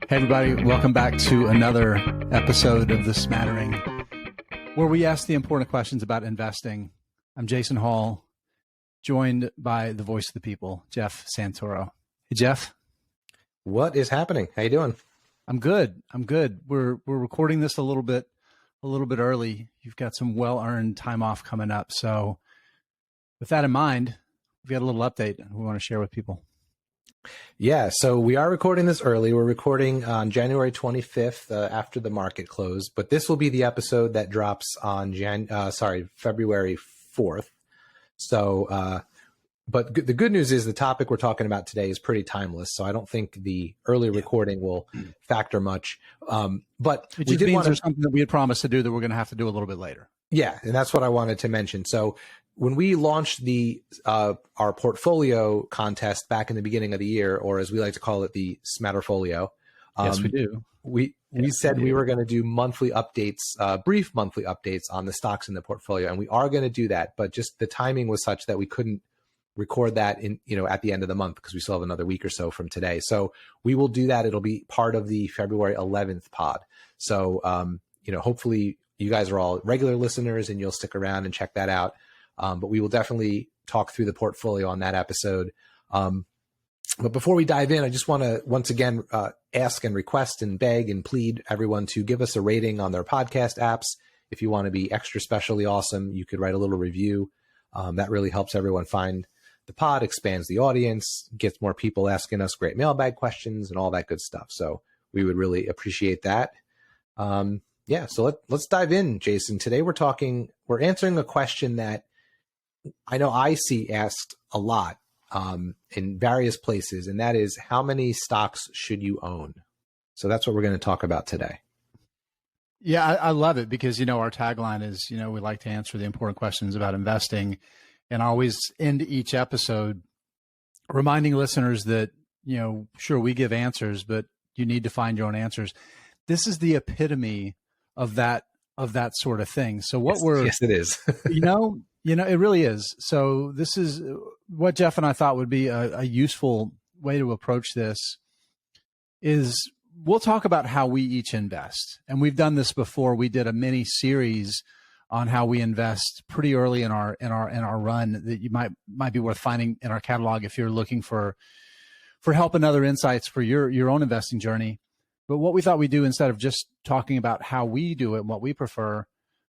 Hey, everybody. Welcome back to another episode of The Smattering, where we ask the important questions about investing. I'm Jason Hall, joined by the voice of the people, Jeff Santoro. Hey, Jeff. What is happening? How you doing? I'm good. We're recording this a little bit early. You've got some well-earned time off coming up. So with that in mind, we've got a little update we want to share with people. Yeah, so we are recording this early. We're recording on January 25th after the market closed, but this will be the episode that drops on February 4th. So, but the good news is the topic we're talking about today is pretty timeless. So I don't think the early recording will factor much. But it just means there's something that we had promised to do that we're going to have to do a little bit later. Yeah, and that's what I wanted to mention. So when we launched our portfolio contest back in the beginning of the year, or as we like to call it, the Smatterfolio. Yes, we do. We said we were going to do monthly updates, brief monthly updates on the stocks in the portfolio, and we are going to do that. But just the timing was such that we couldn't record that at the end of the month because we still have another week or so from today. So we will do that. It'll be part of the February 11th pod. So hopefully you guys are all regular listeners and you'll stick around and check that out. But we will definitely talk through the portfolio on that episode. But before we dive in, I just want to once again ask and request and beg and plead everyone to give us a rating on their podcast apps. If you want to be extra specially awesome, you could write a little review. That really helps everyone find the pod, expands the audience, gets more people asking us great mailbag questions and all that good stuff. So we would really appreciate that. So let's dive in, Jason. Today we're answering a question that I know I see asked a lot in various places, and that is, how many stocks should you own? So that's what we're going to talk about today. Yeah, I love it because, our tagline is, we like to answer the important questions about investing, and I always end each episode reminding listeners that, sure, we give answers, but you need to find your own answers. This is the epitome of that sort of thing. So yes, it is. It really is. So this is what Jeff and I thought would be a useful way to approach this is we'll talk about how we each invest. And we've done this before. We did a mini series on how we invest pretty early in our run that you might be worth finding in our catalog if you're looking for help and other insights for your own investing journey. But what we thought we'd do, instead of just talking about how we do it and what we prefer,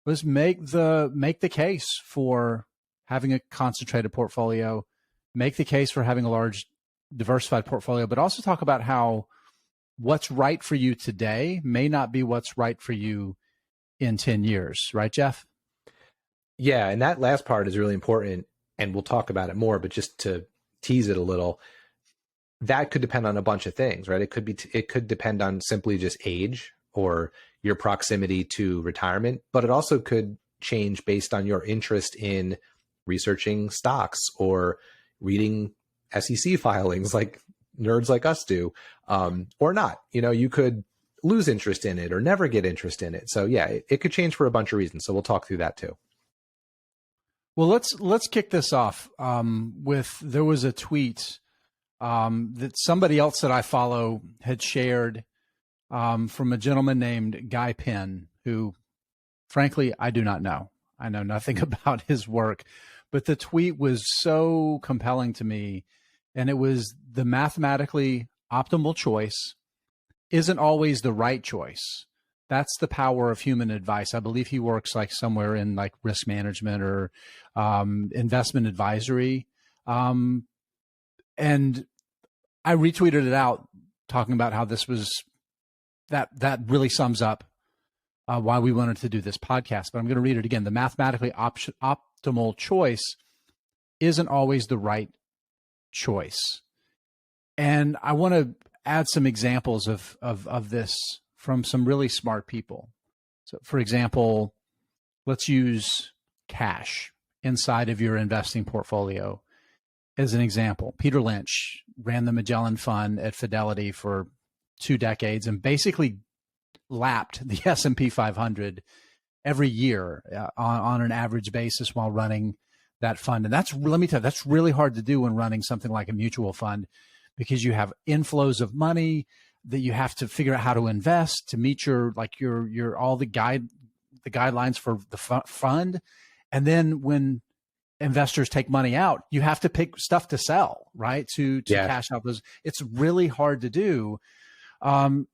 was make the case for having a concentrated portfolio, make the case for having a large diversified portfolio, but also talk about how what's right for you today may not be what's right for you in 10 years. Right, Jeff? Yeah, and that last part is really important, and we'll talk about it more, but just to tease it a little, that could depend on a bunch of things, right? It could depend on simply just age or your proximity to retirement, but it also could change based on your interest in researching stocks or reading SEC filings like nerds like us do, or not. You could lose interest in it or never get interest in it. So yeah, it could change for a bunch of reasons. So we'll talk through that too. Well, let's kick this off there was a tweet that somebody else that I follow had shared from a gentleman named Guy Penn, who, frankly, I do not know. I know nothing about his work, but the tweet was so compelling to me, and it was, the mathematically optimal choice isn't always the right choice. That's the power of human advice. I believe he works like somewhere in like risk management or investment advisory. And I retweeted it out talking about how this was, that really sums up why we wanted to do this podcast. But I'm going to read it again. The mathematically optimal choice isn't always the right choice. And I want to add some examples of this from some really smart people. So, for example, let's use cash inside of your investing portfolio as an example. Peter Lynch ran the Magellan Fund at Fidelity for 2 decades and basically lapped the S&P 500 every year on an average basis while running that fund. And let me tell you, that's really hard to do when running something like a mutual fund, because you have inflows of money. that you have to figure out how to invest to meet your all the guidelines for the fund. And then when investors take money out, you have to pick stuff to sell, right? To cash out those. It's really hard to do. And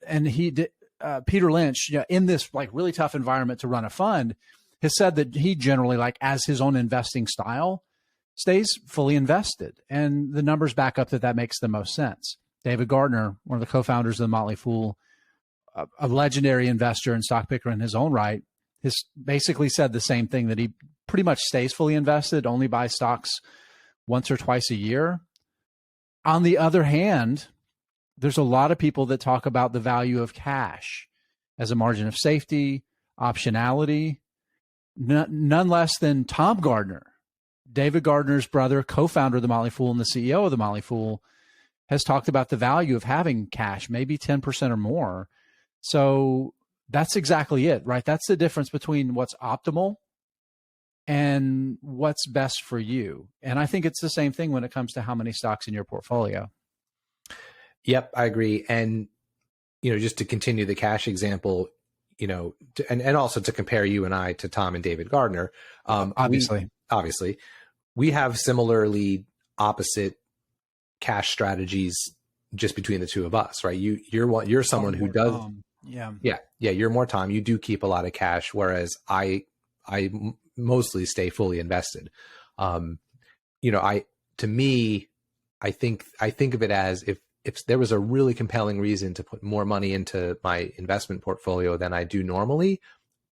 Peter Lynch, in this like really tough environment to run a fund, has said that he generally, like as his own investing style, stays fully invested. And the numbers back up that makes the most sense. David Gardner, one of the co-founders of the Motley Fool, a legendary investor and stock picker in his own right, has basically said the same thing, that he pretty much stays fully invested, only buys stocks once or twice a year. On the other hand, there's a lot of people that talk about the value of cash as a margin of safety, optionality, none less than Tom Gardner, David Gardner's brother, co-founder of the Motley Fool and the CEO of the Motley Fool, has talked about the value of having cash, maybe 10% or more. So that's exactly it, right? That's the difference between what's optimal and what's best for you. And I think it's the same thing when it comes to how many stocks in your portfolio. Yep, I agree. And, just to continue the cash example, and also to compare you and I to Tom and David Gardner, obviously, we have similarly opposite cash strategies just between the two of us, right? You're someone who does, you're more Tom. You do keep a lot of cash, whereas I mostly stay fully invested. To me, I think of it as if there was a really compelling reason to put more money into my investment portfolio than I do normally,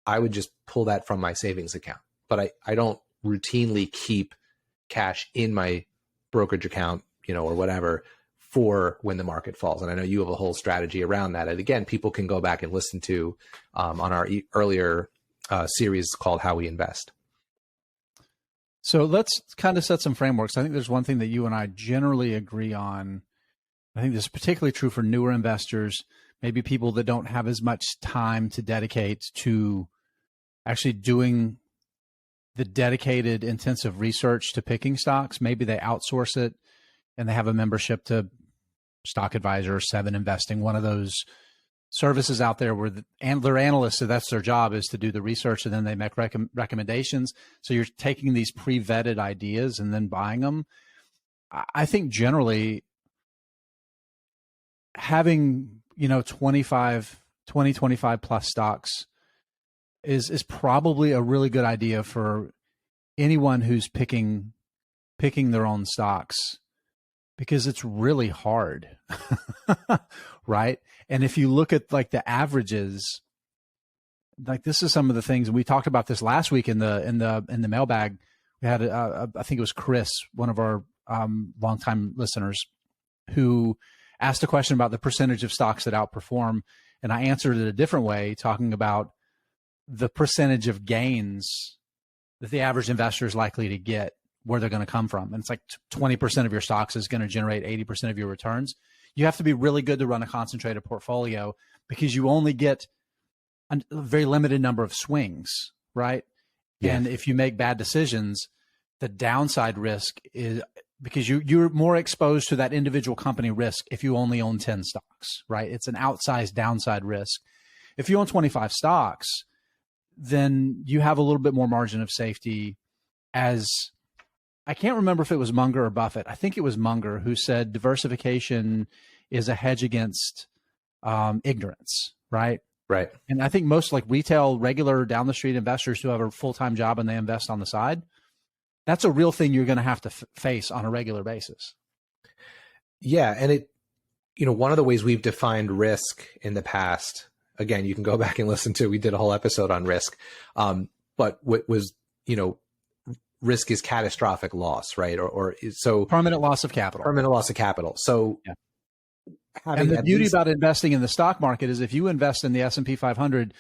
I would just pull that from my savings account. But I don't routinely keep cash in my brokerage account, or whatever, for when the market falls. And I know you have a whole strategy around that. And again, people can go back and listen to on our earlier series called How We Invest. So let's kind of set some frameworks. I think there's one thing that you and I generally agree on. I think this is particularly true for newer investors, maybe people that don't have as much time to dedicate to actually doing the dedicated intensive research to picking stocks. Maybe they outsource it and they have a membership to Stock Advisor or Seven Investing, one of those services out there where their analysts, so that's their job, is to do the research, and then they make recommendations. So you're taking these pre-vetted ideas and then buying them. I think generally having, 25 plus stocks is probably a really good idea for anyone who's picking their own stocks, because it's really hard, right? And if you look at like the averages, like this is some of the things, and we talked about this last week in the mailbag. We had I think it was Chris, one of our longtime listeners, who asked a question about the percentage of stocks that outperform, and I answered it a different way, talking about the percentage of gains that the average investor is likely to get, where they're going to come from. And it's like 20% of your stocks is going to generate 80% of your returns. You have to be really good to run a concentrated portfolio, because you only get a very limited number of swings, right? Yeah. And if you make bad decisions, the downside risk is, because you're more exposed to that individual company risk if you only own 10 stocks, right? It's an outsized downside risk. If you own 25 stocks, then you have a little bit more margin of safety. As I can't remember if it was Munger or Buffett. I think it was Munger who said diversification is a hedge against ignorance, right? Right. And I think most like retail, regular down the street investors who have a full-time job and they invest on the side, that's a real thing you're going to have to face on a regular basis. Yeah. And one of the ways we've defined risk in the past, again, you can go back and listen to, we did a whole episode on risk. But what was, risk is catastrophic loss, right? Or so permanent loss of capital. Permanent loss of capital. So, yeah. And the beauty about investing in the stock market is if you invest in the S&P 500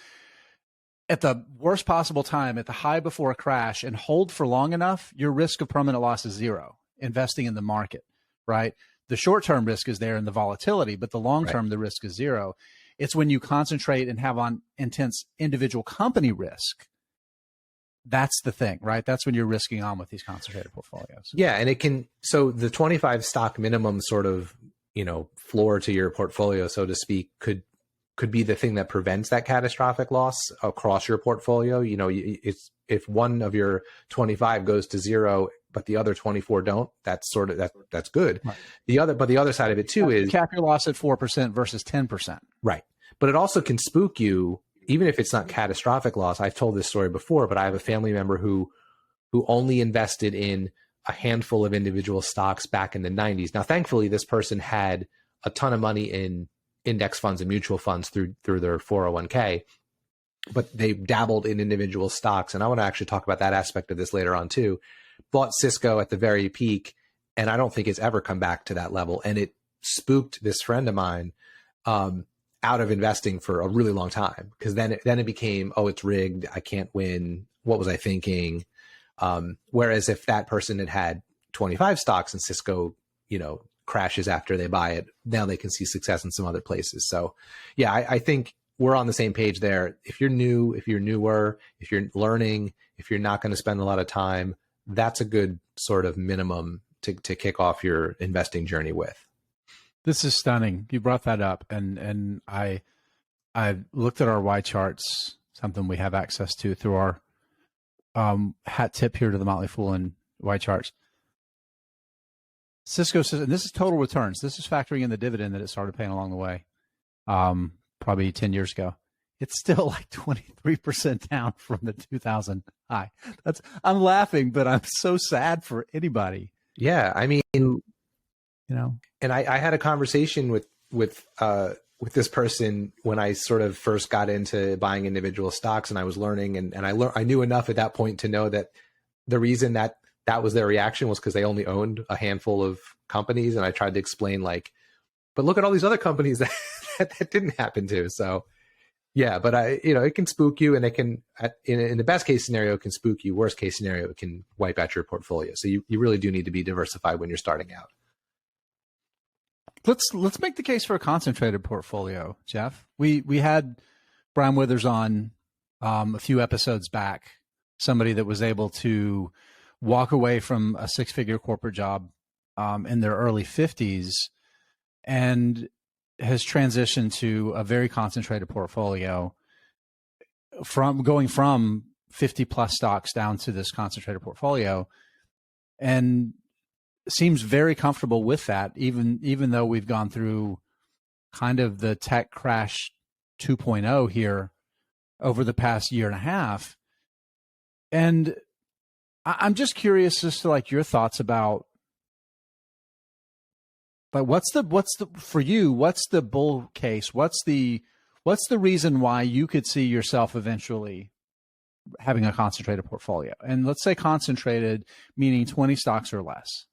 at the worst possible time, at the high before a crash, and hold for long enough, your risk of permanent loss is zero. Investing in the market, right? The short-term risk is there in the volatility, but the long-term, the risk is zero. It's when you concentrate and have on intense individual company risk. That's the thing, right? That's when you're risking on with these concentrated portfolios. Yeah. And so the 25 stock minimum sort of floor to your portfolio, so to speak, could be the thing that prevents that catastrophic loss across your portfolio. It's, if one of your 25 goes to zero, but the other 24 don't, that's good. Right. But the other side of it too is cap your loss at 4% versus 10%. Right. But it also can spook you, even if it's not catastrophic loss. I've told this story before, but I have a family member who only invested in a handful of individual stocks back in the 90s. Now, thankfully, this person had a ton of money in index funds and mutual funds through their 401k, but they dabbled in individual stocks. And I want to actually talk about that aspect of this later on too. Bought Cisco at the very peak, and I don't think it's ever come back to that level. And it spooked this friend of mine out of investing for a really long time, because then it became, oh, it's rigged, I can't win, what was I thinking? Whereas if that person had 25 stocks and Cisco, crashes after they buy it, now they can see success in some other places. So yeah, I think we're on the same page there. If you're new, if you're newer, if you're learning, if you're not going to spend a lot of time, that's a good sort of minimum to kick off your investing journey with. This is stunning. You brought that up, and I looked at our Y charts, something we have access to through our hat tip here to the Motley Fool and Y charts. Cisco says, and this is total returns. This is factoring in the dividend that it started paying along the way, probably 10 years ago. It's still like 23% down from the 2000 high. I'm laughing, but I'm so sad for anybody. Yeah, I mean, and I had a conversation with this person when I sort of first got into buying individual stocks, and I was learning, and I knew enough at that point to know that the reason that was their reaction was because they only owned a handful of companies. And I tried to explain, but look at all these other companies that didn't happen to. So yeah, but it can spook you, and it can, in the best case scenario, it can spook you. Worst case scenario, it can wipe out your portfolio. So you really do need to be diversified when you're starting out. Let's make the case for a concentrated portfolio, Jeff. We had Brian Withers on a few episodes back, somebody that was able to walk away from a six-figure corporate job in their early 50s and has transitioned to a very concentrated portfolio, from going from 50 plus stocks down to this concentrated portfolio, and seems very comfortable with that, even though we've gone through kind of the tech crash 2.0 here over the past year and a half. And I'm just curious as to your thoughts about, what's the for you, what's the bull case? What's the reason why you could see yourself eventually having a concentrated portfolio? And let's say concentrated, meaning 20 stocks or less.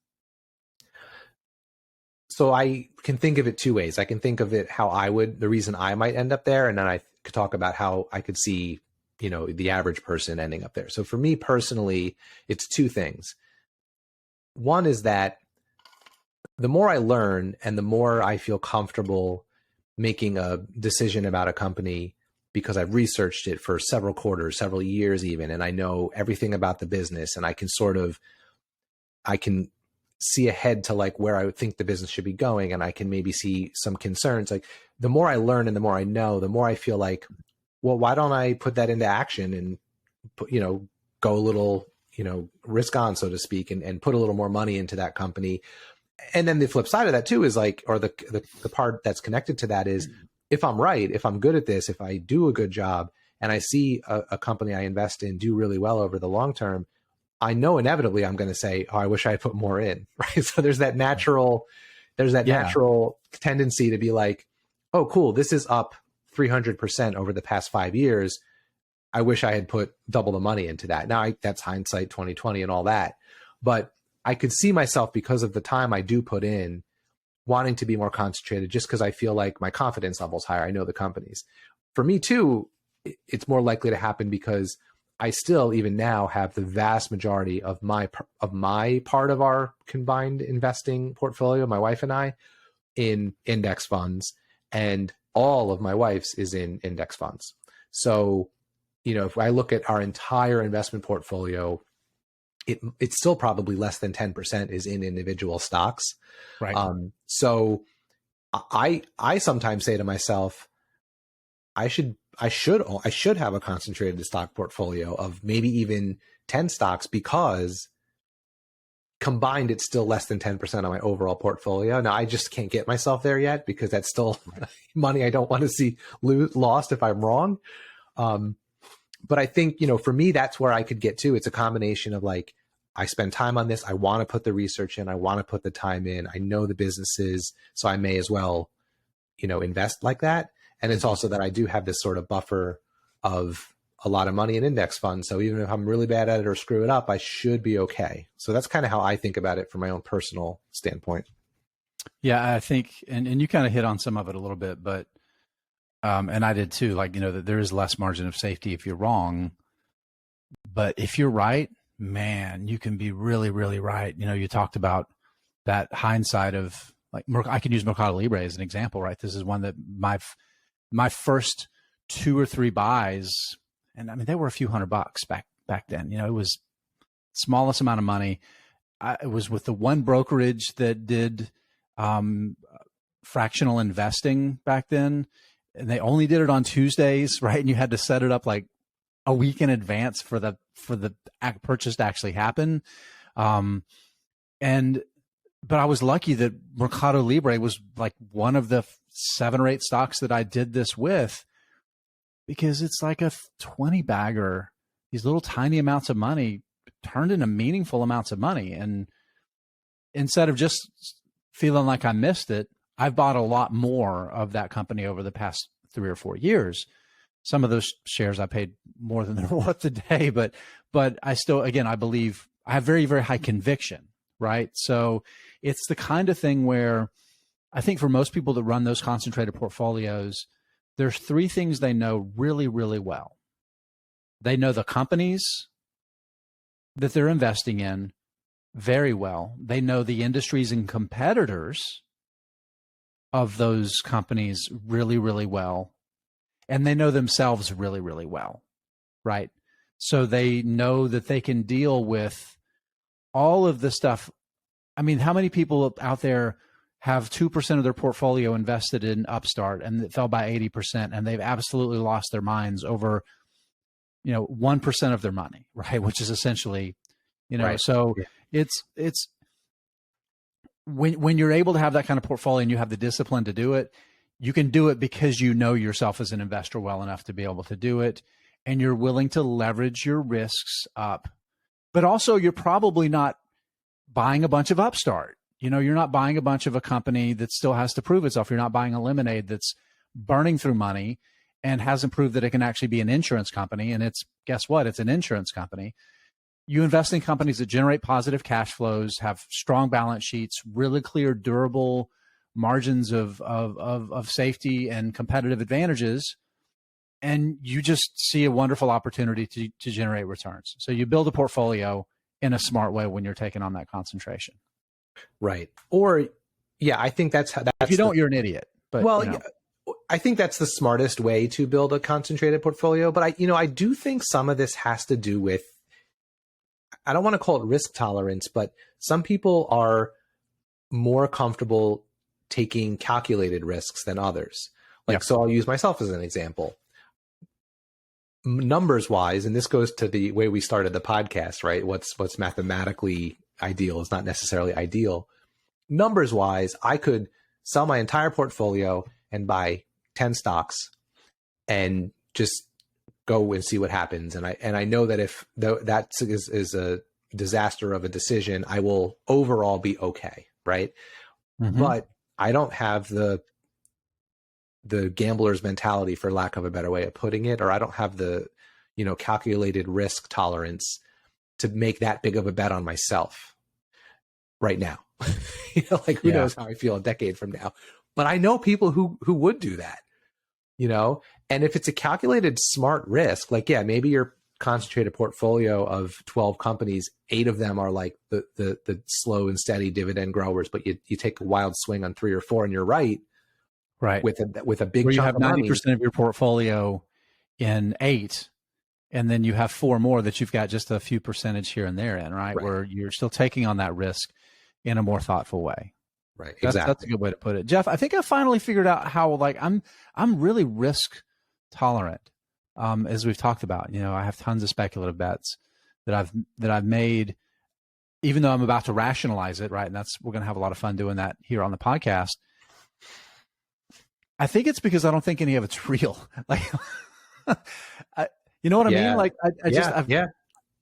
So I can think of it two ways. I can think of it the reason I might end up there, and then I could talk about how I could see, the average person ending up there. So for me personally, it's two things. One is that the more I learn and the more I feel comfortable making a decision about a company, because I've researched it for several quarters, several years even, and I know everything about the business, and I can see ahead to where I would think the business should be going, and I can maybe see some concerns. The more I learn and the more I know, the more I feel well, why don't I put that into action and go a little, risk on, so to speak, and put a little more money into that company. And then the flip side of that too is or the part that's connected to that is, if I'm right, if I'm good at this, if I do a good job and I see a company I invest in do really well over the long term, I know inevitably I'm going to say, oh, I wish I had put more in, right? So there's that natural tendency to be oh, cool, this is up 300% over the past 5 years. I wish I had put double the money into that. Now that's hindsight 2020 and all that, but I could see myself, because of the time I do put in, wanting to be more concentrated, just because I feel like my confidence level is higher. I know the companies. For me too, it's more likely to happen because I still, even now, have the vast majority of my part of our combined investing portfolio, my wife and I, in index funds, and all of my wife's is in index funds. So, if I look at our entire investment portfolio, it's still probably less than 10% is in individual stocks. Right. So I sometimes say to myself, I should have a concentrated stock portfolio of maybe even 10 stocks, because combined it's still less than 10% of my overall portfolio. Now I just can't get myself there yet, because that's still money I don't want to see lost if I'm wrong. But I think, for me, that's where I could get to. It's a combination of like, I spend time on this. I want to put the research in. I want to put the time in. I know the businesses, so I may as well, invest like that. And it's also that I do have this sort of buffer of a lot of money in index funds. So even if I'm really bad at it or screw it up, I should be okay. So that's kind of how I think about it from my own personal standpoint. Yeah, I think, and you kind of hit on some of it a little bit, but, and I did too, like, that there is less margin of safety if you're wrong, but if you're right, man, you can be really, really right. You talked about that hindsight of, like, I can use Mercado Libre as an example, right? This is one that my first 2 or 3 buys, and I mean, they were a few $100 back then. It was smallest amount of money. It was with the one brokerage that did fractional investing back then, and they only did it on Tuesdays, right? And you had to set it up like a week in advance for the purchase to actually happen. But I was lucky that Mercado Libre was like one of the 7 or 8 stocks that I did this with, because it's like a 20 bagger, these little tiny amounts of money turned into meaningful amounts of money. And instead of just feeling like I missed it, I've bought a lot more of that company over the past 3 or 4 years. Some of those shares I paid more than they're worth today, but I still, again, I believe I have very, very high conviction, right? So it's the kind of thing where I think for most people that run those concentrated portfolios, there's 3 things they know really, really well. They know the companies that they're investing in very well. They know the industries and competitors of those companies really, really well. And they know themselves really, really well, right? So they know that they can deal with all of the stuff. I mean, how many people out there have 2% of their portfolio invested in Upstart and it fell by 80%, and they've absolutely lost their minds over, 1% of their money, right? Which is essentially, Right. So yeah. It's when you're able to have that kind of portfolio and you have the discipline to do it, you can do it because you know yourself as an investor well enough to be able to do it, and you're willing to leverage your risks up. But also, you're probably not buying a bunch of Upstart. You're not buying a bunch of a company that still has to prove itself. You're not buying a Lemonade that's burning through money and hasn't proved that it can actually be an insurance company. And guess what? It's an insurance company. You invest in companies that generate positive cash flows, have strong balance sheets, really clear, durable margins of safety and competitive advantages, and you just see a wonderful opportunity to generate returns. So you build a portfolio in a smart way when you're taking on that concentration. Right. Or, yeah, I think that's if you don't, you're an idiot. But yeah, I think that's the smartest way to build a concentrated portfolio. But I do think some of this has to do with, I don't want to call it risk tolerance, but some people are more comfortable taking calculated risks than others. So I'll use myself as an example. Numbers wise, and this goes to the way we started the podcast, right? What's mathematically ideal is not necessarily ideal. Numbers wise, I could sell my entire portfolio and buy 10 stocks and just go and see what happens. And I know that if that is a disaster of a decision, I will overall be okay, right? Mm-hmm. But I don't have the gambler's mentality, for lack of a better way of putting it, or I don't have the, calculated risk tolerance to make that big of a bet on myself right now. Who knows how I feel a decade from now, but I know people who would do that, and if it's a calculated smart risk, maybe your concentrated portfolio of 12 companies, 8 of them are like the slow and steady dividend growers, but you take a wild swing on 3 or 4 and you're right. With a big where you chunk have of 90% of your portfolio in 8, and then you have 4 more that you've got just a few percentage here and there in, right? Where you're still taking on that risk in a more thoughtful way. Right. That's Exactly. a good way to put it. Jeff, I think I finally figured out how, like, I'm really risk tolerant. As we've talked about, I have tons of speculative bets that I've made, even though I'm about to rationalize it, right? And we're going to have a lot of fun doing that here on the podcast. I think it's because I don't think any of it's real. Like, you know what I mean? Like,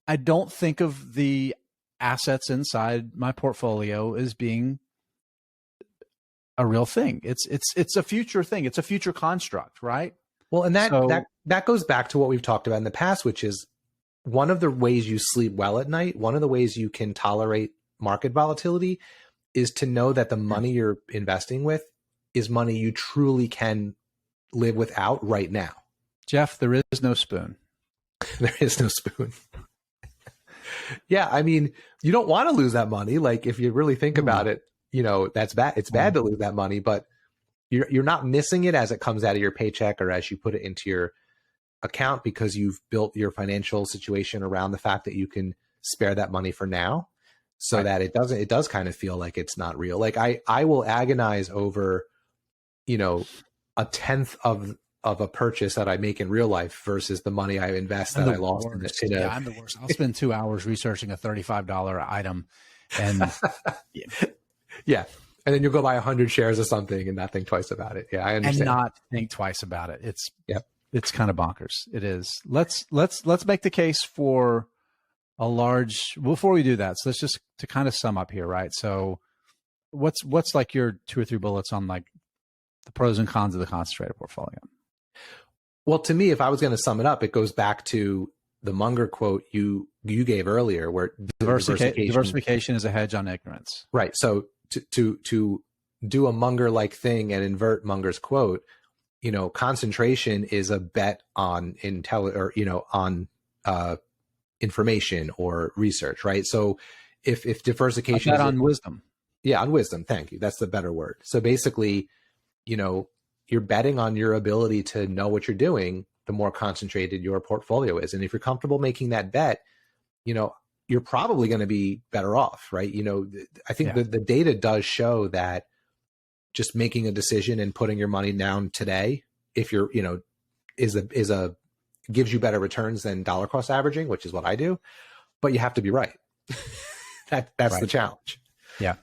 I don't think of the assets inside my portfolio as being a real thing. It's a future thing. It's a future construct, right? Well, and that goes back to what we've talked about in the past, which is one of the ways you sleep well at night, one of the ways you can tolerate market volatility is to know that the money you're investing with is money you truly can live without right now. Jeff, there is no spoon. There is no spoon. Yeah, I mean, you don't want to lose that money. Like, if you really think about it, that's bad. It's bad to lose that money, but you're not missing it as it comes out of your paycheck or as you put it into your account, because you've built your financial situation around the fact that you can spare that money for now, so that it does kind of feel like it's not real. Like, I will agonize over, a tenth of a purchase that I make in real life versus the money I invest that I lost in this. Yeah, I'm the worst. I'll spend 2 hours researching a $35 item, and yeah. And then you'll go buy 100 shares of something and not think twice about it. Yeah, I understand. And not think twice about it. It's kind of bonkers. It is. Let's make the case for a large. Before we do that, so let's just to kind of sum up here, right? So, what's like your 2 or 3 bullets on like the pros and cons of the concentrated portfolio? Well, to me, if I was going to sum it up, it goes back to the Munger quote you gave earlier, where diversification is a hedge on ignorance. Right. So to do a Munger-like thing and invert Munger's quote, concentration is a bet on information or research, right? So if diversification is on wisdom. Yeah, on wisdom. Thank you. That's the better word. So basically, you're betting on your ability to know what you're doing, the more concentrated your portfolio is. And if you're comfortable making that bet, you're probably going to be better off, right? I think the data does show that just making a decision and putting your money down today, if you're, gives you better returns than dollar cost averaging, which is what I do, but you have to be right. That's the challenge. Yeah.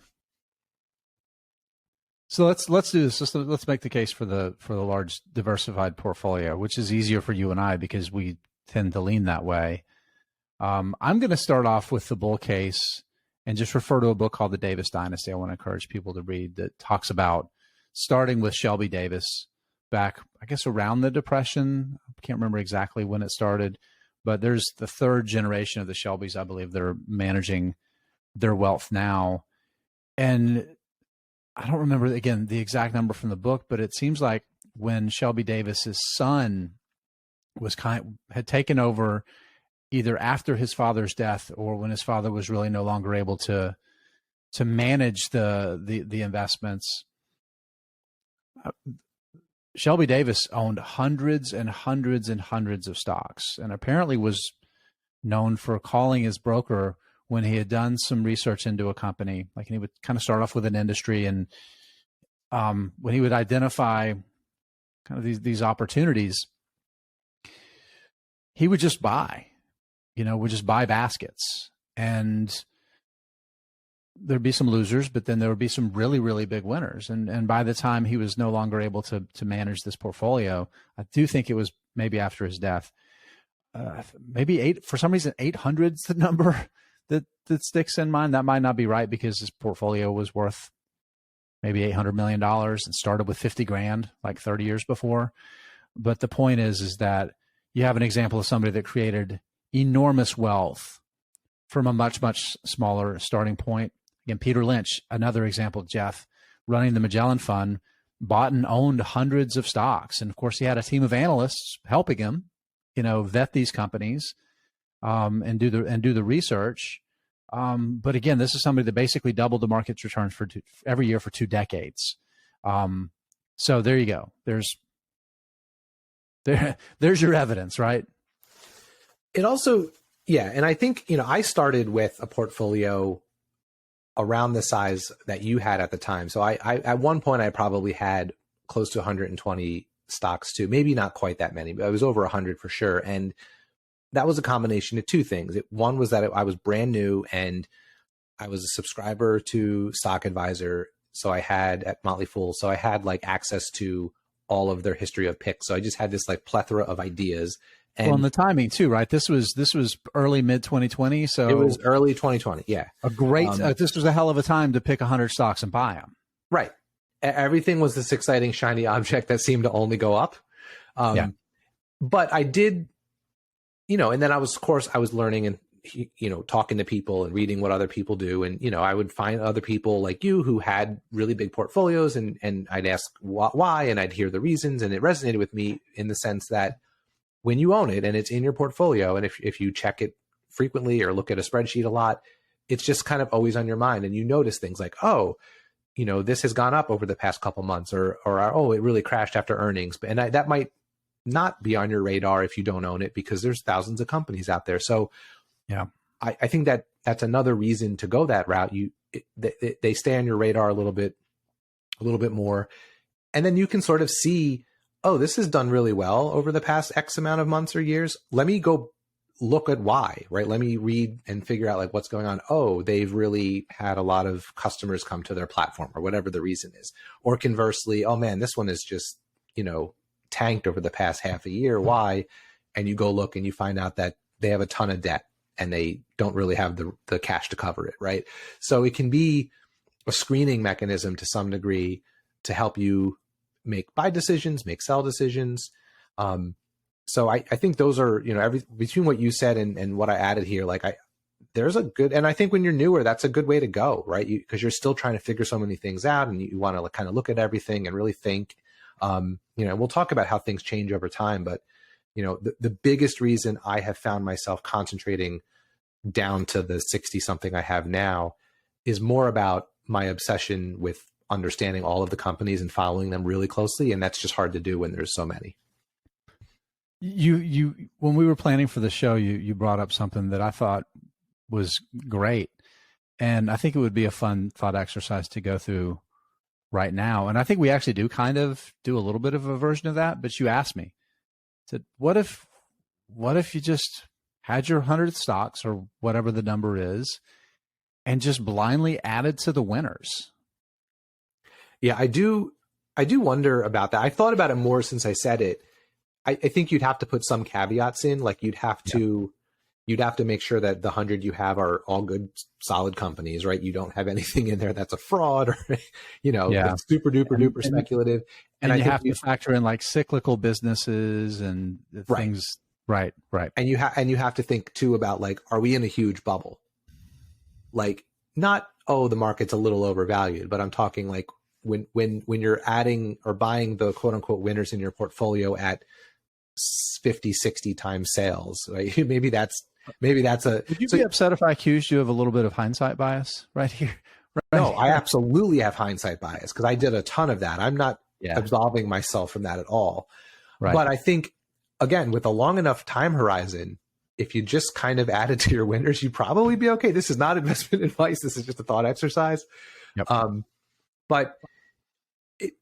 So let's do this. Let's make the case for the large diversified portfolio, which is easier for you and I because we tend to lean that way. I'm going to start off with the bull case and just refer to a book called The Davis Dynasty. I want to encourage people to read, that talks about starting with Shelby Davis back, I guess, around the Depression. I can't remember exactly when it started, but there's the 3rd generation of the Shelbys, I believe, that are managing their wealth now. And I don't remember, again, the exact number from the book, but it seems like when Shelby Davis's son had taken over either after his father's death or when his father was really no longer able to manage the investments, Shelby Davis owned hundreds and hundreds and hundreds of stocks, and apparently was known for calling his broker when he had done some research into a company. Like, and he would kind of start off with an industry, and when he would identify kind of these opportunities, he would just buy, would just buy baskets, and there'd be some losers, but then there would be some really, really big winners. And by the time he was no longer able to manage this portfolio, I do think it was maybe after his death, maybe for some reason, 800's the number that sticks in mind. That might not be right because his portfolio was worth maybe $800 million and started with 50 grand like 30 years before. But the point is that you have an example of somebody that created enormous wealth from a much, much smaller starting point. Again, Peter Lynch, another example, Jeff, running the Magellan Fund, bought and owned hundreds of stocks. And of course, he had a team of analysts helping him, vet these companies and do the research. But again, this is somebody that basically doubled the market's returns every year for 2 decades. So there you go. There's your evidence, right? It also, yeah. And I think, I started with a portfolio around the size that you had at the time. So I at one point I probably had close to 120 stocks too, maybe not quite that many, but I was over 100 for sure. And that was a combination of two things. One was that I was brand new and I was a subscriber to Stock Advisor. So I had at Motley Fool. So I had like access to all of their history of picks. So I just had this like plethora of ideas. And, well, and the timing too, right? This was early mid 2020. So it was early 2020. Yeah. A great, this was a hell of a time to pick 100 stocks and buy them. Right. Everything was this exciting, shiny object that seemed to only go up. But I did, and then I was learning and, talking to people and reading what other people do. And, I would find other people like you who had really big portfolios and I'd ask why, and I'd hear the reasons. And it resonated with me in the sense that when you own it and it's in your portfolio, and if you check it frequently or look at a spreadsheet a lot, it's just kind of always on your mind. And you notice things like, this has gone up over the past couple months, or it really crashed after earnings. And that might not be on your radar if you don't own it, because there's thousands of companies out there. So yeah, I think that's another reason to go that route. They stay on your radar a little bit more. And then you can sort of see, this has done really well over the past X amount of months or years. Let me go look at why, right? Let me read and figure out like what's going on. They've really had a lot of customers come to their platform, or whatever the reason is. Or conversely, man, this one is just, tanked over the past half a year. Why? And you go look and you find out that they have a ton of debt and they don't really have the cash to cover it, right? So it can be a screening mechanism to some degree to help you make buy decisions, make sell decisions. So I think those are, between what you said and what I added here, there's a good, and I think when you're newer, that's a good way to go, right? Because you're still trying to figure so many things out, and you want to kind of look at everything and really think. We'll talk about how things change over time, but the biggest reason I have found myself concentrating down to the 60 something I have now is more about my obsession with understanding all of the companies and following them really closely. And that's just hard to do when there's so many. You when we were planning for the show, you brought up something that I thought was great. And I think it would be a fun thought exercise to go through right now. And I think we actually do kind of do a little bit of a version of that, but you asked me, said, what if you just had your 100 stocks or whatever the number is and just blindly added to the winners? Yeah, I do wonder about that. I thought about it more since I said it. I think you'd have to put some caveats in, like you'd have to make sure that the 100 you have are all good, solid companies, right? You don't have anything in there that's a fraud or, super duper speculative. And I have to factor in like cyclical businesses and things. Right. And you have to think too about like, are we in a huge bubble? Like not, the market's a little overvalued, but I'm talking like when you're adding or buying the quote unquote winners in your portfolio at 50, 60 times sales, right? Maybe that's a. Would you be upset if I accused you of a little bit of hindsight bias right here? No, I absolutely have hindsight bias because I did a ton of that. I'm not absolving myself from that at all. Right. But I think, again, with a long enough time horizon, if you just kind of added to your winners, you'd probably be okay. This is not investment advice. This is just a thought exercise. Yep. But it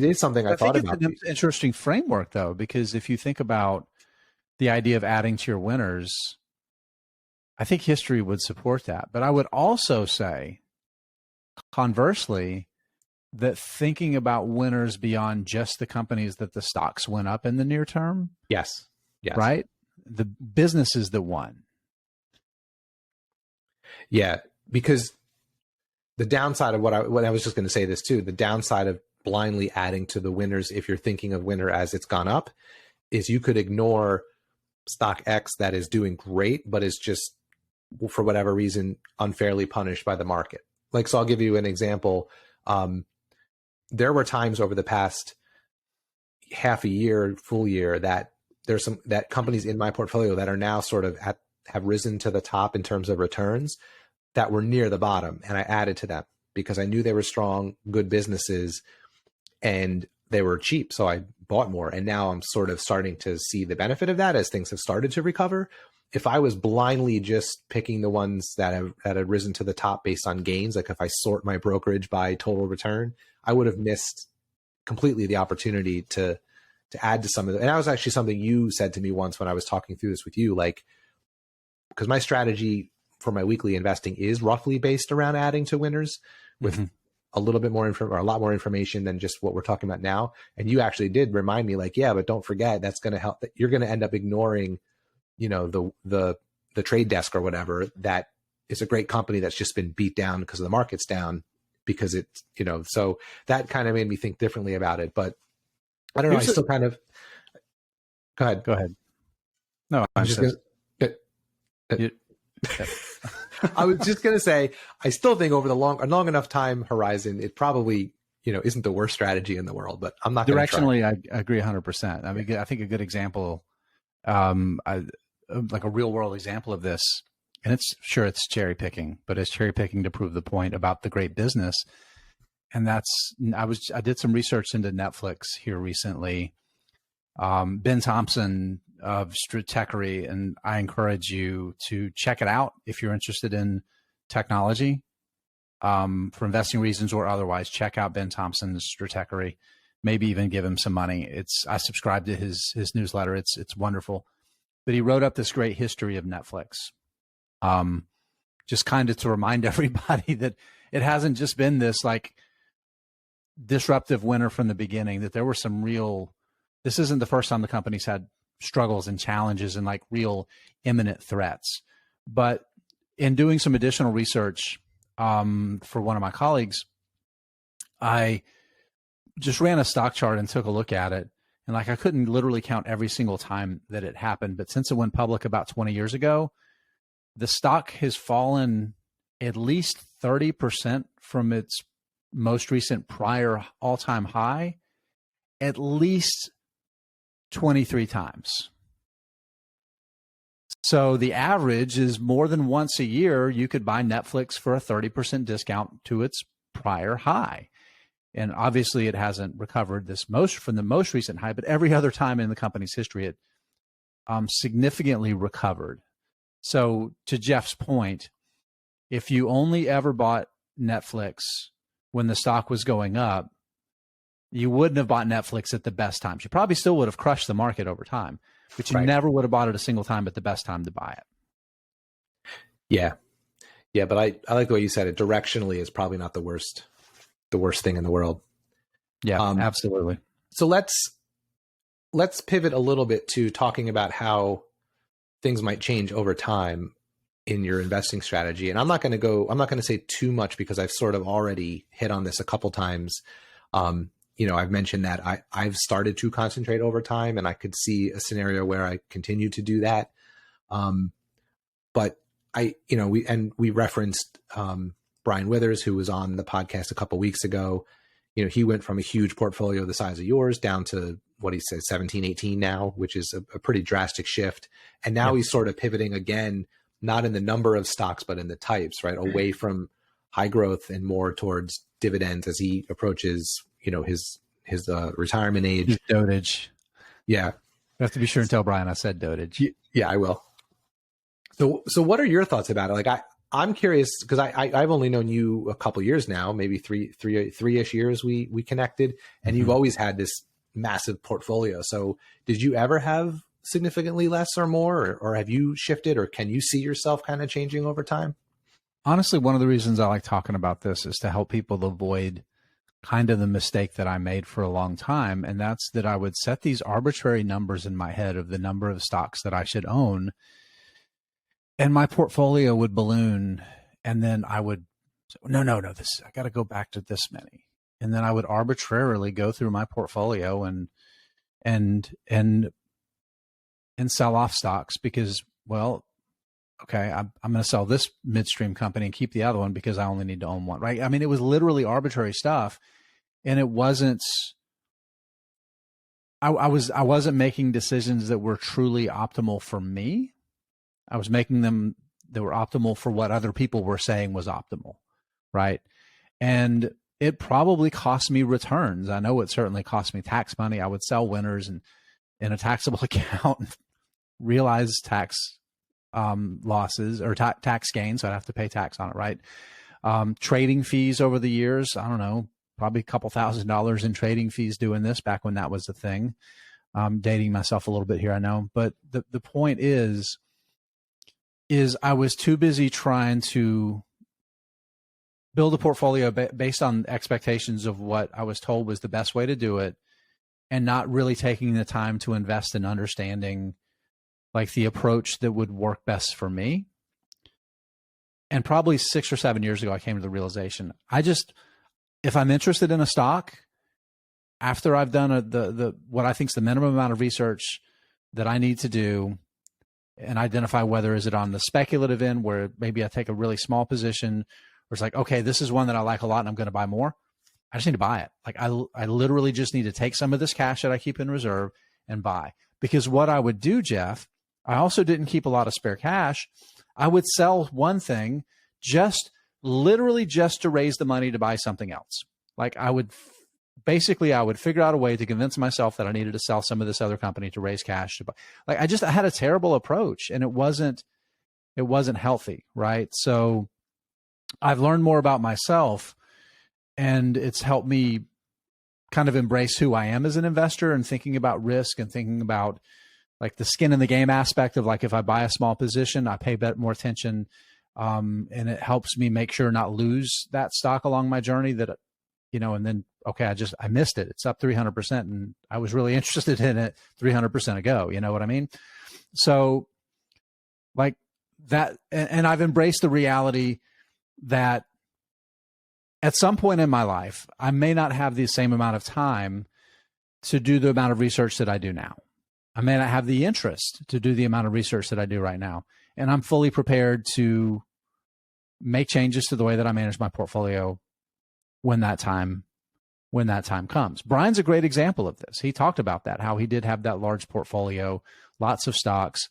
is something I thought about. It's an interesting framework, though, because if you think about the idea of adding to your winners, I think history would support that. But I would also say, conversely, that thinking about winners beyond just the companies that the stocks went up in the near term. Yes. Right? The businesses that won. Yeah, because the downside of what I was just going to say this too, the downside of blindly adding to the winners, if you're thinking of winner as it's gone up, is you could ignore stock X that is doing great, but is just, for whatever reason, unfairly punished by the market. Like, so I'll give you an example. There were times over the past half a year, full year, that there's that companies in my portfolio that are now sort of have risen to the top in terms of returns that were near the bottom. And I added to them because I knew they were strong, good businesses, and they were cheap. So I bought more. And now I'm sort of starting to see the benefit of that as things have started to recover. if I was blindly just picking the ones that have risen to the top based on gains, like if I sort my brokerage by total return, I would have missed completely the opportunity to add to some of it. And that was actually something you said to me once when I was talking through this with you, like, because my strategy for my weekly investing is roughly based around adding to winners with a little bit more or a lot more information than just what we're talking about now. And you actually did remind me, like, yeah, but don't forget, that's going to help. You're going to end up ignoring, the trade desk or whatever, that is a great company that's just been beat down because the market's down, because it's, so that kind of made me think differently about it. But I don't know. I still kind of, go ahead. No, I'm just going to, I was just going to say, I still think over a long enough time horizon, it probably, isn't the worst strategy in the world, but I'm not directionally. I agree 100%. I mean, I think a good example, like a real world example of this, and it's cherry picking, but it's cherry picking to prove the point about the great business. And I did some research into Netflix here recently. Ben Thompson of Stratechery, and I encourage you to check it out if you're interested in technology, for investing reasons or otherwise. Check out Ben Thompson's Stratechery. Maybe even give him some money. I subscribe to his newsletter. It's wonderful. But he wrote up this great history of Netflix, just kind of to remind everybody that it hasn't just been this like disruptive winner from the beginning, that there were some real, this isn't the first time the company's had struggles and challenges and like real imminent threats. But in doing some additional research for one of my colleagues, I just ran a stock chart and took a look at it. And like, I couldn't literally count every single time that it happened, but since it went public about 20 years ago, the stock has fallen at least 30% from its most recent prior all-time high, at least 23 times. So the average is more than once a year, you could buy Netflix for a 30% discount to its prior high. And obviously it hasn't recovered from the most recent high, but every other time in the company's history, it significantly recovered. So to Jeff's point, if you only ever bought Netflix when the stock was going up, you wouldn't have bought Netflix at the best times. You probably still would have crushed the market over time, but you never would have bought it a single time at the best time to buy it. Yeah. Yeah. But I like the way you said it. Directionally is probably not the worst thing in the world. Yeah, absolutely. So let's pivot a little bit to talking about how things might change over time in your investing strategy. And I'm not going to say too much because I've sort of already hit on this a couple times. I've mentioned that I've started to concentrate over time, and I could see a scenario where I continue to do that. But we referenced Brian Withers, who was on the podcast a couple weeks ago. He went from a huge portfolio the size of yours down to what he said, 17, 18 now, which is a pretty drastic shift. And now he's sort of pivoting again, not in the number of stocks, but in the types, right? Away from high growth and more towards dividends as he approaches, his retirement age. His dotage. Yeah. You have to be sure and tell Brian I said dotage. Yeah, I will. So what are your thoughts about it? Like, I'm curious because I've only known you a couple years now, maybe three-ish years we connected, and you've always had this massive portfolio. So did you ever have significantly less or more, or have you shifted, or can you see yourself kind of changing over time? Honestly, one of the reasons I like talking about this is to help people avoid kind of the mistake that I made for a long time. And that's that I would set these arbitrary numbers in my head of the number of stocks that I should own, and my portfolio would balloon. And then I would, no, I got to go back to this many. And then I would arbitrarily go through my portfolio and sell off stocks because, well, okay, I'm going to sell this midstream company and keep the other one because I only need to own one, right? I mean, it was literally arbitrary stuff, and it wasn't. I wasn't making decisions that were truly optimal for me. I was making them that were optimal for what other people were saying was optimal, right? And it probably cost me returns. I know it certainly cost me tax money. I would sell winners and in a taxable account, realize tax losses or tax gains. So I'd have to pay tax on it, right? Trading fees over the years, I don't know, probably a couple $1,000s in trading fees doing this back when that was a thing. Dating myself a little bit here, I know. But the point is I was too busy trying to build a portfolio based on expectations of what I was told was the best way to do it, and not really taking the time to invest in understanding like the approach that would work best for me. And probably 6 or 7 years ago, I came to the realization, if I'm interested in a stock, after I've done what I think is the minimum amount of research that I need to do and identify whether is it on the speculative end where maybe I take a really small position, or it's like, okay, this is one that I like a lot and I'm going to buy more. I just need to buy it. Like I literally just need to take some of this cash that I keep in reserve and buy. Because what I would do, Jeff, I also didn't keep a lot of spare cash. I would sell one thing literally just to raise the money to buy something else. Like I would figure out a way to convince myself that I needed to sell some of this other company to raise cash to buy. Like I had a terrible approach, and it wasn't healthy, right? So I've learned more about myself, and it's helped me kind of embrace who I am as an investor, and thinking about risk and thinking about like the skin in the game aspect of like, if I buy a small position, I pay more attention. And it helps me make sure not lose that stock along my journey and then, okay, I missed it. It's up 300% and I was really interested in it 300% ago. You know what I mean? So like that, and I've embraced the reality that at some point in my life, I may not have the same amount of time to do the amount of research that I do now. I may not have the interest to do the amount of research that I do right now. And I'm fully prepared to make changes to the way that I manage my portfolio when that time comes. Brian's a great example of this. He talked about that, how he did have that large portfolio, lots of stocks,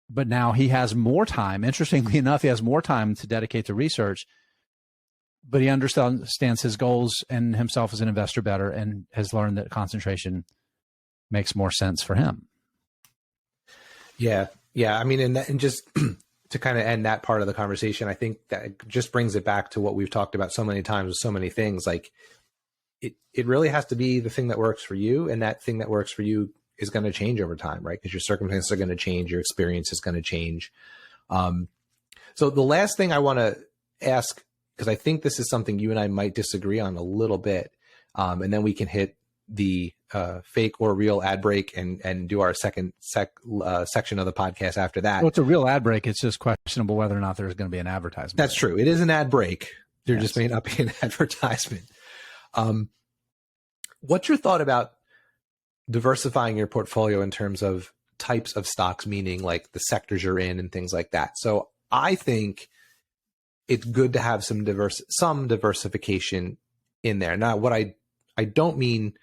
but now he has more time. Interestingly enough, he has more time to dedicate to research, but he understands his goals and himself as an investor better, and has learned that concentration makes more sense for him. Yeah. I mean, and just to kind of end that part of the conversation, I think that just brings it back to what we've talked about so many times with so many things. Like it really has to be the thing that works for you, and that thing that works for you is going to change over time, right? Because your circumstances are going to change, your experience is going to change. So the last thing I want to ask, because I think this is something you and I might disagree on a little bit, and then we can hit the fake or real ad break and do our second section of the podcast after that. Well, it's a real ad break. It's just questionable whether or not there's going to be an advertisement. That's true. It is an ad break. There just may not be an advertisement. What's your thought about diversifying your portfolio in terms of types of stocks, meaning like the sectors you're in and things like that? So I think it's good to have some diversification in there. Now, what I don't mean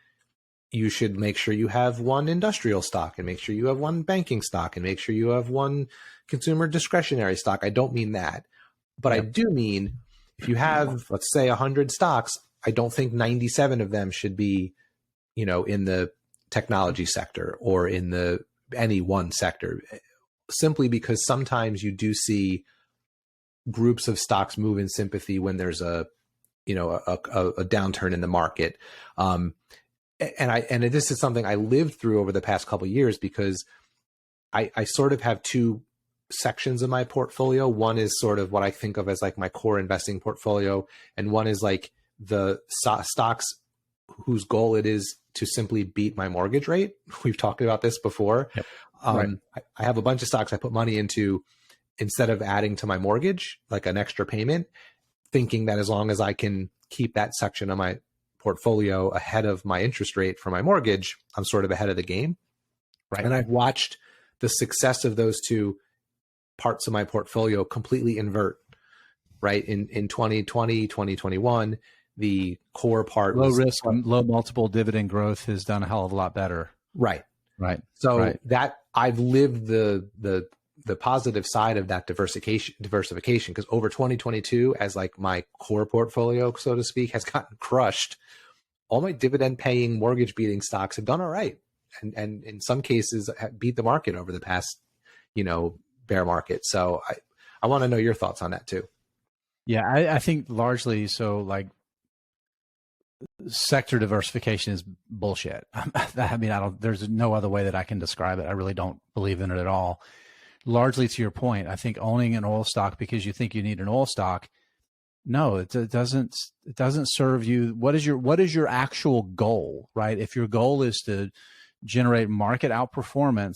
you should make sure you have one industrial stock and make sure you have one banking stock and make sure you have one consumer discretionary stock. I don't mean that, but yep. I do mean if you have, let's say 100 stocks, I don't think 97 of them should be, in the technology sector or in any one sector, simply because sometimes you do see groups of stocks move in sympathy when there's a downturn in the market. And this is something I lived through over the past couple of years, because I sort of have two sections of my portfolio. One is sort of what I think of as like my core investing portfolio, and one is like the stocks whose goal it is to simply beat my mortgage rate. We've talked about this before. Yep. Right. I have a bunch of stocks I put money into instead of adding to my mortgage, like an extra payment, thinking that as long as I can keep that section of my portfolio ahead of my interest rate for my mortgage, I'm sort of ahead of the game. Right. And I've watched the success of those two parts of my portfolio completely invert. Right. In 2020, 2021, the core part low risk, low multiple dividend growth has done a hell of a lot better. Right. Right. So that I've lived the positive side of that diversification, because over 2022, as like my core portfolio, so to speak, has gotten crushed, all my dividend paying mortgage beating stocks have done all right. And in some cases beat the market over the past, bear market. So I want to know your thoughts on that too. Yeah, I think largely so. Like, sector diversification is bullshit. I mean, there's no other way that I can describe it. I really don't believe in it at all. Largely to your point, I think owning an oil stock because you think you need an oil stock, no, it doesn't serve you. What is your actual goal, right? If your goal is to generate market outperformance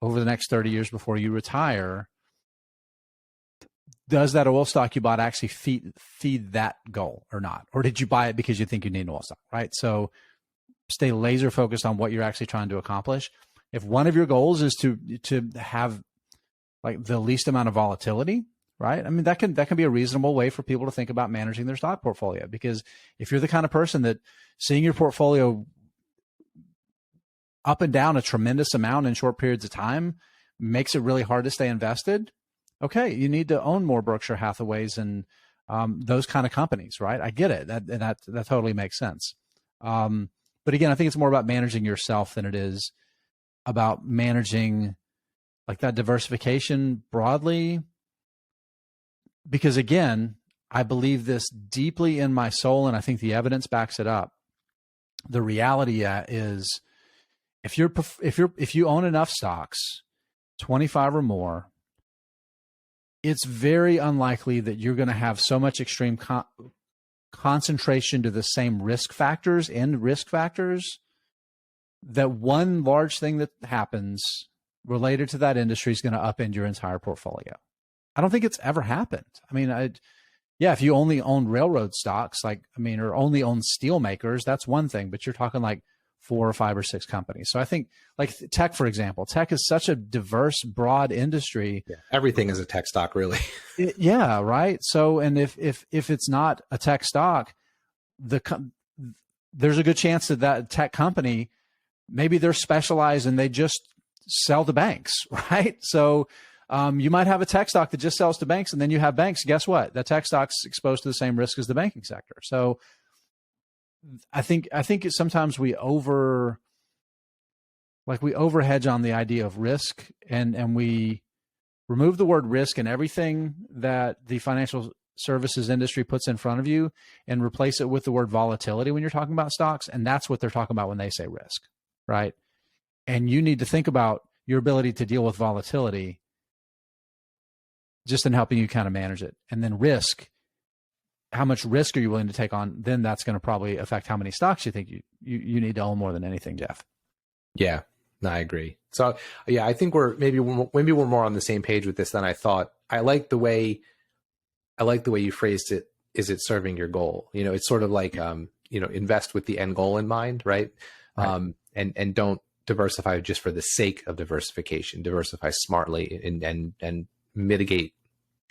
over the next 30 years before you retire, does that oil stock you bought actually feed that goal or not? Or did you buy it because you think you need an oil stock, right? So stay laser focused on what you're actually trying to accomplish. If one of your goals is to have like the least amount of volatility, right? I mean, that can be a reasonable way for people to think about managing their stock portfolio, because if you're the kind of person that seeing your portfolio up and down a tremendous amount in short periods of time makes it really hard to stay invested, okay, you need to own more Berkshire Hathaways and those kind of companies, right? I get it. That totally makes sense. But again, I think it's more about managing yourself than it is about managing like that diversification broadly. Because again, I believe this deeply in my soul, and I think the evidence backs it up. The reality is, if you own enough stocks, 25 or more, it's very unlikely that you're going to have so much extreme concentration to the same risk factors that one large thing that happens related to that industry is going to upend your entire portfolio. I don't think it's ever happened. I mean, if you only own railroad stocks, or only own steel makers, that's one thing, but you're talking like 4 or 5 or 6 companies. So I think like tech, for example, tech is such a diverse, broad industry. Yeah, everything is a tech stock, really. Yeah. Right. So, and if it's not a tech stock, there's a good chance that tech company, maybe they're specialized and they just sell to banks. Right. So, you might have a tech stock that just sells to banks, and then you have banks. Guess what? That tech stock's exposed to the same risk as the banking sector. So I think sometimes we over hedge on the idea of risk, and we remove the word risk in everything that the financial services industry puts in front of you and replace it with the word volatility when you're talking about stocks. And that's what they're talking about when they say risk, right? And you need to think about your ability to deal with volatility just in helping you kind of manage it. And then risk, how much risk are you willing to take on? Then that's going to probably affect how many stocks you think you need to own more than anything, Jeff. Yeah, no, I agree. So yeah, I think maybe we're more on the same page with this than I thought. I like the way you phrased it. Is it serving your goal? It's sort of like, invest with the end goal in mind, right? And don't diversify just for the sake of diversification. Diversify smartly and mitigate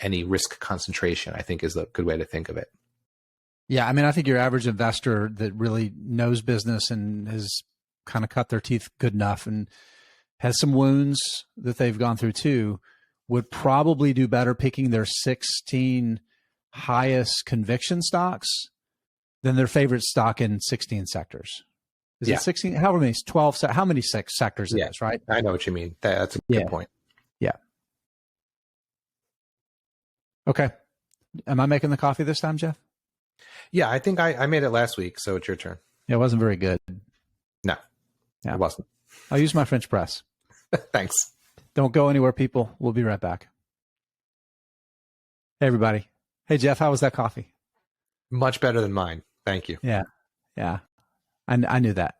any risk concentration, I think, is a good way to think of it. Yeah. I mean, I think your average investor that really knows business and has kind of cut their teeth good enough and has some wounds that they've gone through too would probably do better picking their 16 highest conviction stocks than their favorite stock in 16 sectors. Is it 16? How many? 12? How many sectors it is, right? I know what you mean. That's a good point. Yeah. Okay. Am I making the coffee this time, Jeff? Yeah, I think I made it last week, so it's your turn. Yeah, it wasn't very good. No, it wasn't. I'll use my French press. Thanks. Don't go anywhere, people. We'll be right back. Hey, everybody. Hey, Jeff, how was that coffee? Much better than mine. Thank you. Yeah. I knew that.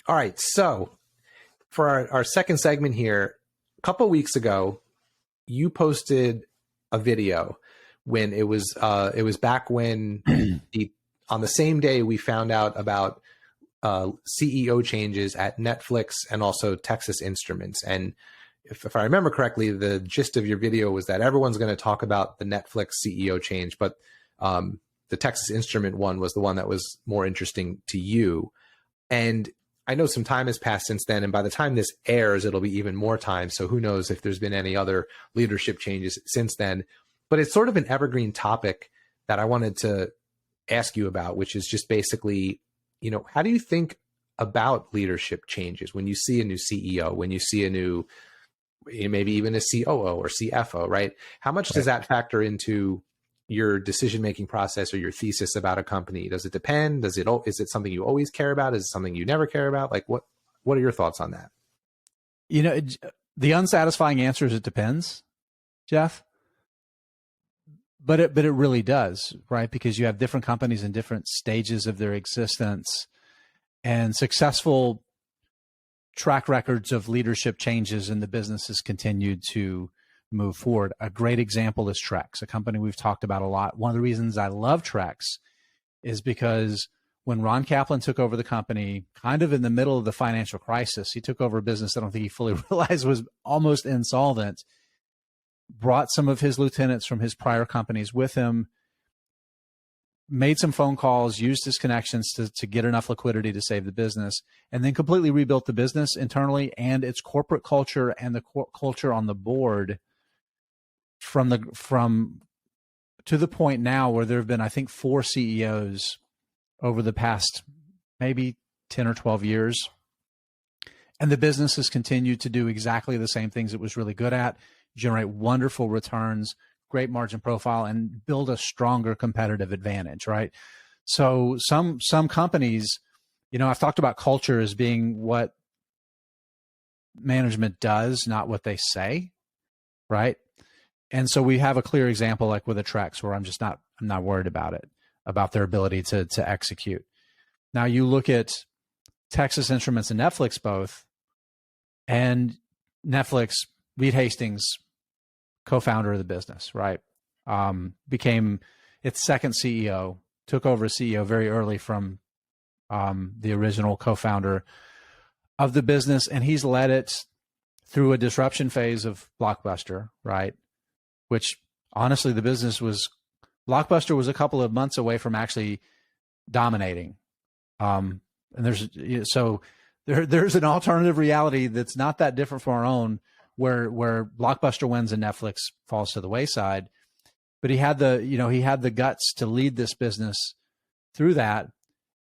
All right. So for our second segment here, a couple of weeks ago, you posted a video when it was back when on the same day we found out about CEO changes at Netflix and also Texas Instruments. And if I remember correctly, the gist of your video was that everyone's going to talk about the Netflix CEO change, but the Texas Instrument one was the one that was more interesting to you. And I know some time has passed since then, and by the time this airs, it'll be even more time. So who knows if there's been any other leadership changes since then. But it's sort of an evergreen topic that I wanted to ask you about, which is just basically, how do you think about leadership changes? When you see a new CEO, when you see a new, maybe even a COO or CFO, right? How much does that factor into your decision-making process or your thesis about a company? Does it depend? Is it something you always care about? Is it something you never care about? Like what are your thoughts on that? The unsatisfying answer is it depends, Jeff. But it really does, right? Because you have different companies in different stages of their existence, and successful track records of leadership changes in the business has continued to move forward. A great example is TREX, a company we've talked about a lot. One of the reasons I love TREX is because when Ron Kaplan took over the company, kind of in the middle of the financial crisis, he took over a business I don't think he fully realized was almost insolvent, brought some of his lieutenants from his prior companies with him, made some phone calls, used his connections to get enough liquidity to save the business, and then completely rebuilt the business internally and its corporate culture and the culture on the board from to the point now where there have been, I think, 4 CEOs over the past maybe 10 or 12 years. And the business has continued to do exactly the same things it was really good at, generate wonderful returns, great margin profile, and build a stronger competitive advantage, right? So some companies, I've talked about culture as being what management does, not what they say, right? And so we have a clear example like with a TREX where I'm not worried about it, about their ability to execute. Now you look at Texas Instruments and NFLX both, and NFLX, Reed Hastings, co-founder of the business, right? Became its second CEO, took over as CEO very early from the original co-founder of the business, and he's led it through a disruption phase of Blockbuster, right? Which honestly, Blockbuster was a couple of months away from actually dominating. And there's an alternative reality that's not that different from our own, where Blockbuster wins and Netflix falls to the wayside. But he had the guts to lead this business through that,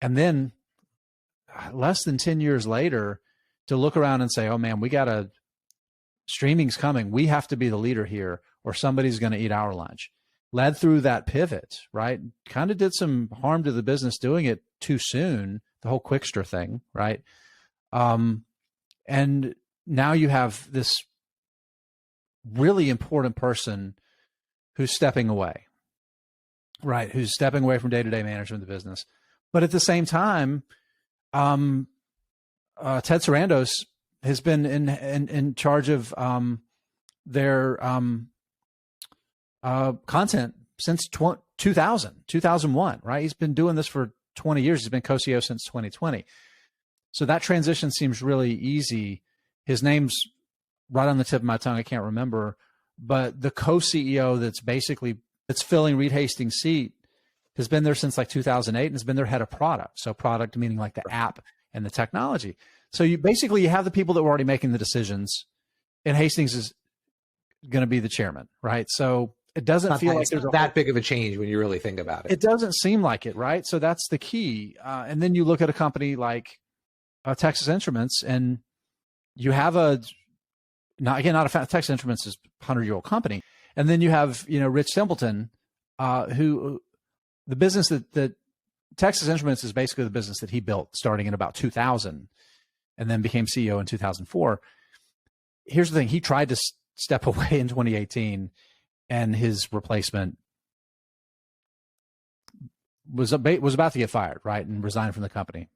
and then less than 10 years later to look around and say, oh man, streaming's coming, we have to be the leader here or somebody's going to eat our lunch. Led through that pivot, right? Kind of did some harm to the business doing it too soon, the whole Quickster thing, right? And now you have this really important person who's stepping away, right? Who's stepping away from day-to-day management of the business. But at the same time, Ted Sarandos has been in charge of their content since 2001, right? He's been doing this for 20 years. He's been co-CEO since 2020. So that transition seems really easy. His name's right on the tip of my tongue. I can't remember, but the co-CEO that's filling Reed Hastings' seat has been there since like 2008 and has been their head of product. So product meaning like the app and the technology. So you have the people that were already making the decisions, and Hastings is going to be the chairman, right? So it doesn't feel like there's that big of a change when you really think about it. It doesn't seem like it, right? So that's the key. And then you look at a company like Texas Instruments, and you have Texas Instruments is a 100-year-old company, and then you have Rich Templeton, who the business that Texas Instruments is basically the business that he built starting in about 2000, and then became CEO in 2004. Here's the thing: he tried to step away in 2018, and his replacement was about to get fired, right, and resign from the company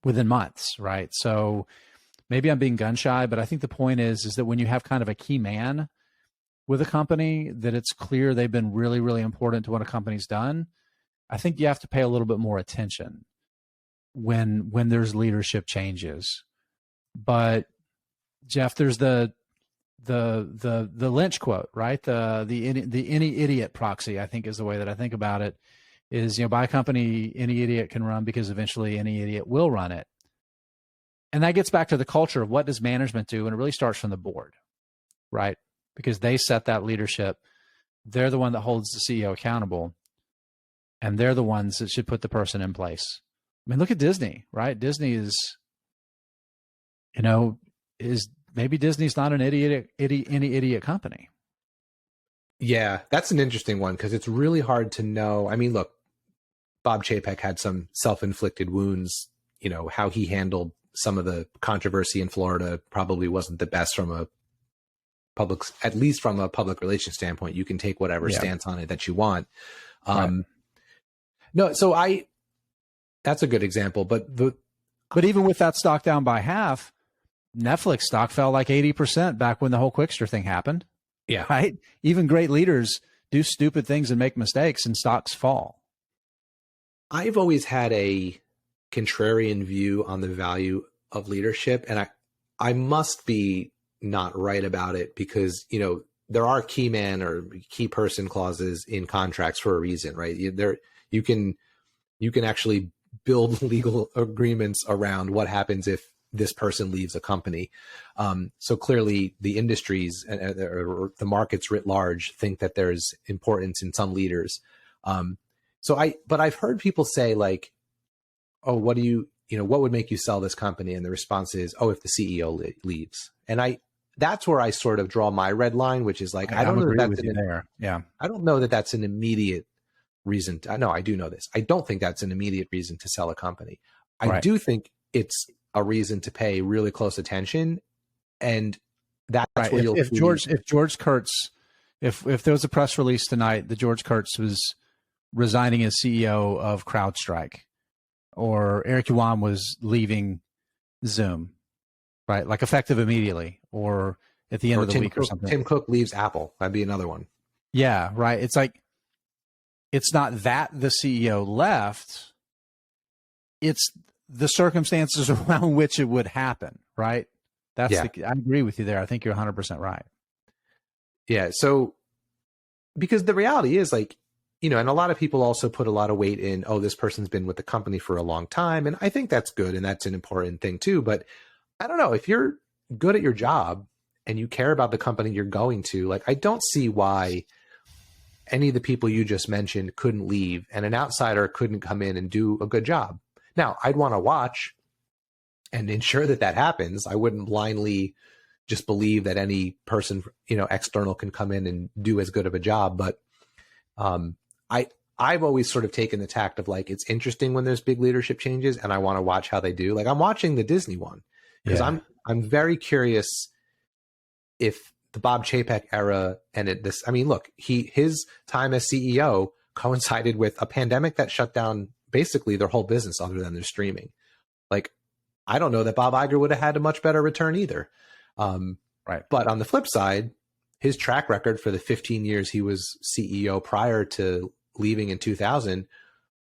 within months, right? So maybe I'm being gun shy, but I think the point is that when you have kind of a key man with a company, that it's clear they've been really, really important to what a company's done, I think you have to pay a little bit more attention when there's leadership changes. But Jeff, there's the Lynch quote, right? The any idiot proxy, I think, is the way that I think about it. Is, buy a company any idiot can run, because eventually any idiot will run it. And that gets back to the culture of what does management do, and it really starts from the board, right? Because they set that leadership. They're the one that holds the CEO accountable, and they're the ones that should put the person in place I mean, look at Disney, right? Disney is, you know, is maybe Disney's not an any idiot company. Yeah, that's an interesting one because it's really hard to know. I mean, look, Bob Chapek had some self-inflicted wounds. You know, how he handled some of the controversy in Florida probably wasn't the best from a public, at least from a public relations standpoint. You can take whatever stance on it that you want. Right. No, so that's a good example, but even with that stock down by half, Netflix stock fell like 80% back when the whole Quickster thing happened. Yeah. Right. Even great leaders do stupid things and make mistakes and stocks fall. I've always had a contrarian view on the value of leadership, and I must be not right about it because, you know, there are key man or key person clauses in contracts for a reason, right? You can actually build legal agreements around what happens if this person leaves a company. So clearly the industries or the markets writ large think that there's importance in some leaders. But I've heard people say like, oh, what would make you sell this company? And the response is, oh, if the CEO leaves. And that's where I sort of draw my red line, which is like, I don't know that that's there. Yeah. I don't know that that's an immediate reason. No, I do know this. I don't think that's an immediate reason to sell a company. I do think it's a reason to pay really close attention. And that's where you'll if George Kurtz, if there was a press release tonight that George Kurtz was resigning as CEO of CrowdStrike, or Eric Yuan was leaving Zoom, right? Like effective immediately, or at the end of the week or something. Tim Cook leaves Apple. That'd be another one. Yeah, right. It's like, it's not that the CEO left, it's the circumstances around which it would happen, right? I agree with you there. I think you're 100% right. Yeah. So, because the reality is like, you know, and a lot of people also put a lot of weight in, oh, this person's been with the company for a long time. And I think that's good. And that's an important thing too. But I don't know, if you're good at your job and you care about the company you're going to, like, I don't see why any of the people you just mentioned couldn't leave and an outsider couldn't come in and do a good job. Now, I'd want to watch and ensure that that happens. I wouldn't blindly just believe that any person, you know, external can come in and do as good of a job. But I've always sort of taken the tact of like, it's interesting when there's big leadership changes and I want to watch how they do. Like, I'm watching the Disney one because I'm very curious if the Bob Chapek era I mean, look, his time as CEO coincided with a pandemic that shut down basically their whole business other than their streaming. Like, I don't know that Bob Iger would have had a much better return either. Right. But on the flip side, his track record for the 15 years he was CEO prior to leaving in 2000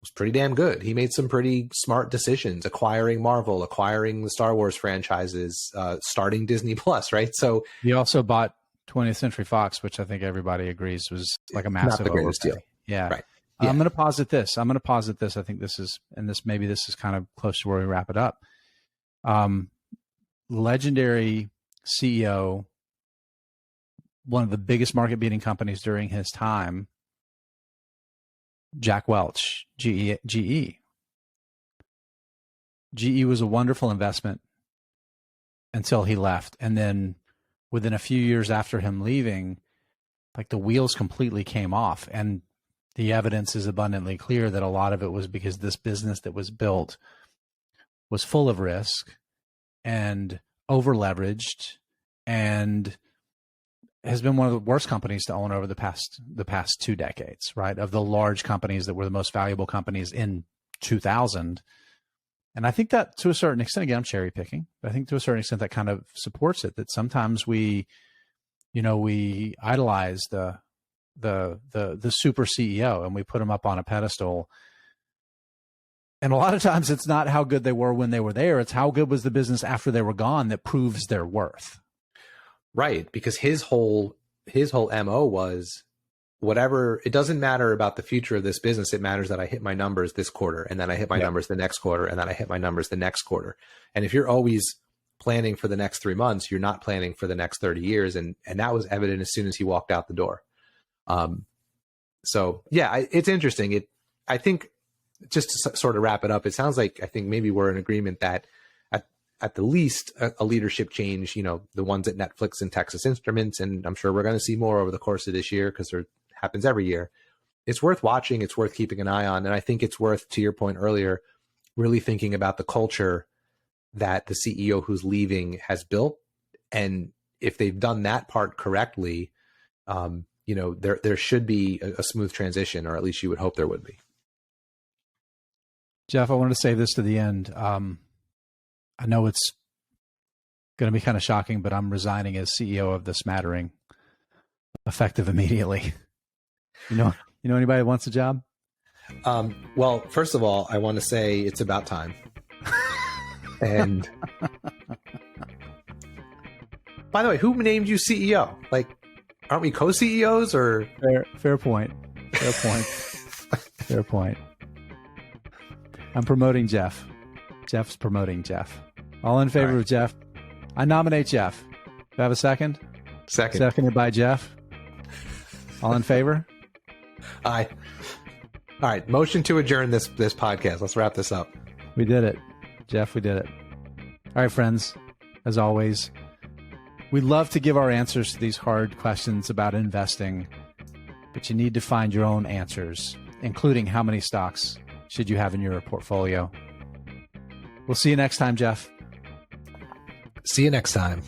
was pretty damn good. He made some pretty smart decisions, acquiring Marvel, acquiring the Star Wars franchises, starting Disney Plus, right? So he also bought 20th Century Fox, which I think everybody agrees was like a massive not the greatest deal. Yeah. Right. Yeah. I'm going to posit this. I think this is kind of close to where we wrap it up. Legendary CEO, one of the biggest market beating companies during his time, Jack Welch, GE. GE was a wonderful investment until he left. And then within a few years after him leaving, like the wheels completely came off. And the evidence is abundantly clear that a lot of it was because this business that was built was full of risk and over leveraged and has been one of the worst companies to own over the past 2 decades, right? Of the large companies that were the most valuable companies in 2000. And I think that to a certain extent, again, I'm cherry picking, but I think to a certain extent that kind of supports it, that sometimes we idolize the super CEO and we put them up on a pedestal. And a lot of times it's not how good they were when they were there. It's how good was the business after they were gone that proves their worth. Right. Because his whole MO was whatever, it doesn't matter about the future of this business. It matters that I hit my numbers this quarter and then I hit my numbers the next quarter and then I hit my numbers the next quarter. And if you're always planning for the next 3 months, you're not planning for the next 30 years. And that was evident as soon as he walked out the door. So yeah, it's interesting. I think just to sort of wrap it up, it sounds like I think maybe we're in agreement that at the least a leadership change, the ones at Netflix and Texas Instruments, and I'm sure we're going to see more over the course of this year because it happens every year. It's worth watching. It's worth keeping an eye on. And I think it's worth, to your point earlier, really thinking about the culture that the CEO who's leaving has built. And if they've done that part correctly, there should be a smooth transition, or at least you would hope there would be. Jeff, I wanted to say this to the end. I know it's going to be kind of shocking, but I'm resigning as CEO of the Smattering, effective immediately. You know anybody that wants a job? Well, first of all, I want to say it's about time. And by the way, who named you CEO? Like, aren't we co-CEOs or? Fair point. Fair point. I'm promoting Jeff. Jeff's promoting Jeff. All in favor of Jeff? I nominate Jeff. Do I have a second? Second. Seconded by Jeff. All in favor? Aye. All right. Motion to adjourn this podcast. Let's wrap this up. We did it. Jeff, we did it. All right, friends. As always, we love to give our answers to these hard questions about investing, but you need to find your own answers, including how many stocks should you have in your portfolio. We'll see you next time, Jeff. See you next time.